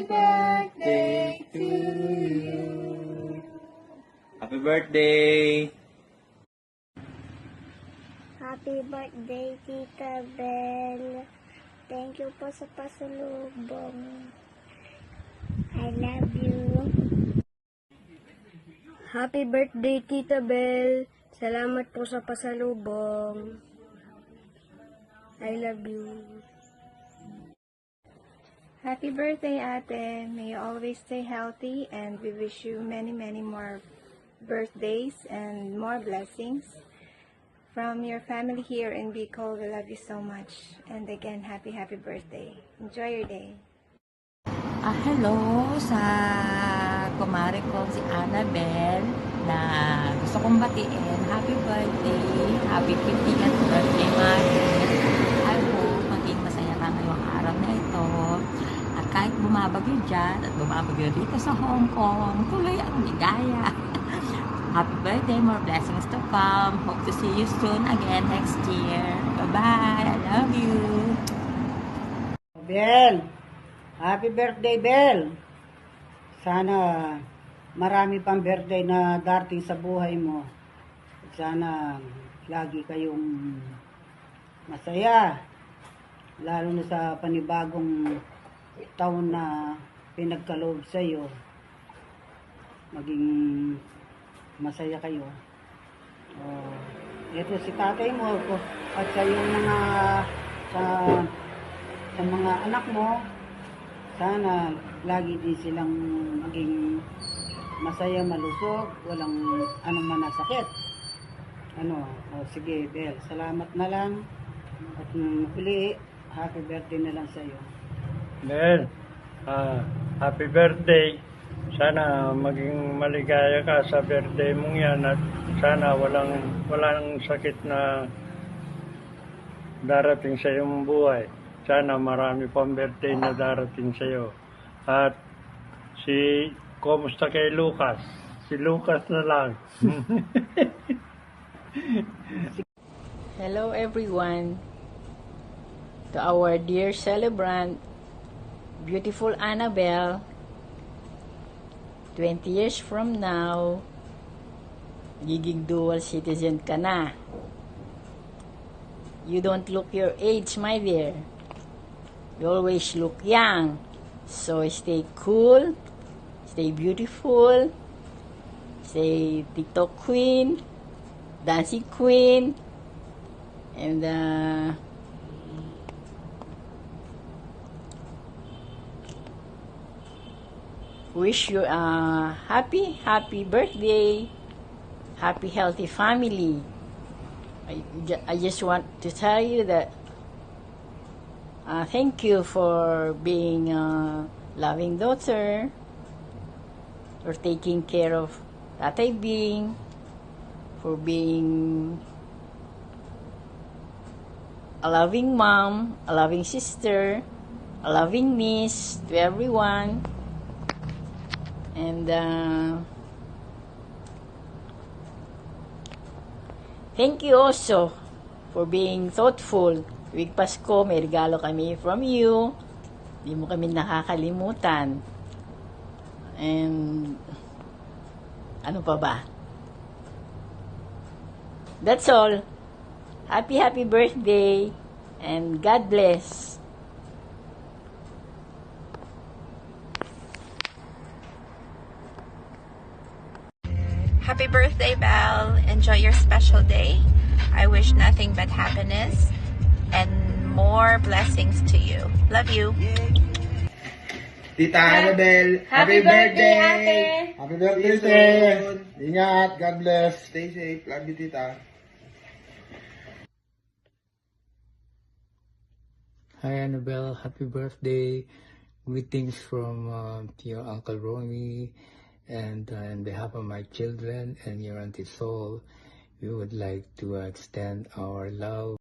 birthday to you. Happy birthday! Happy birthday, Tita Belle. Thank you po sa pasalubong. I love you. Happy birthday, Tita Belle. Salamat po sa pasalubong. I love you. Happy birthday, Ate. May you always stay healthy and we wish you many, many more birthdays and more blessings. From your family here in Bicol, we love you so much. And again, happy, happy birthday. Enjoy your day. Hello sa kumare ko si Annabel na gusto kong batiin. Happy birthday! Happy 50th birthday, Mari! I hope maging masaya ka ngayong araw na ito. At kahit bumabagyo dyan at bumabagyo dito sa Hong Kong, tuloy ang ligaya. Happy birthday! More blessings to come. Hope to see you soon again next year. Bye-bye! I love you! Bel, happy birthday, Bel. Sana marami pang birthday na darating sa buhay mo. Sana lagi kayong masaya. Lalo na sa panibagong taon na pinagkaloob sa iyo. Maging masaya kayo. Ito si tatay mo at sa yung mga sa mga anak mo, sana lagi din silang maging masaya, malusog, walang anong manasakit. Sige, Bel, salamat na lang. At uli, happy birthday na lang sa iyo. Bel, happy birthday. Sana maging maligaya ka sa birthday mong yan at sana walang sakit na darating sa iyong buhay. Sana marami pang birthday na darating sa iyo. At kumusta kay Lucas? Si Lucas na lang. Hello everyone. To our dear celebrant, beautiful Annabelle, 20 years from now, giging dual citizen ka na. You don't look your age, my dear. You always look young. So stay cool, stay beautiful, stay TikTok queen, dancing queen, and wish you a happy birthday, happy healthy family. I just want to tell you that thank you for being a loving daughter, for taking care of Tatay Bing, for being a loving mom, a loving sister, a loving niece to everyone. And thank you also for being thoughtful. Tuwing Pasko, may regalo kami from you. Hindi mo kami nakakalimutan. And ano pa ba? That's all. Happy birthday and God bless. Happy birthday, Belle. Enjoy your special day. I wish nothing but happiness and more blessings to you. Love you. Tita Annabelle, happy birthday, Ate! Happy birthday, Ate! Ingat, God bless. Stay safe. Love you, Tita. Hi Annabelle, happy birthday. Greetings from your Uncle Romy, and on behalf of my children and your Auntie Sol, we would like to extend our love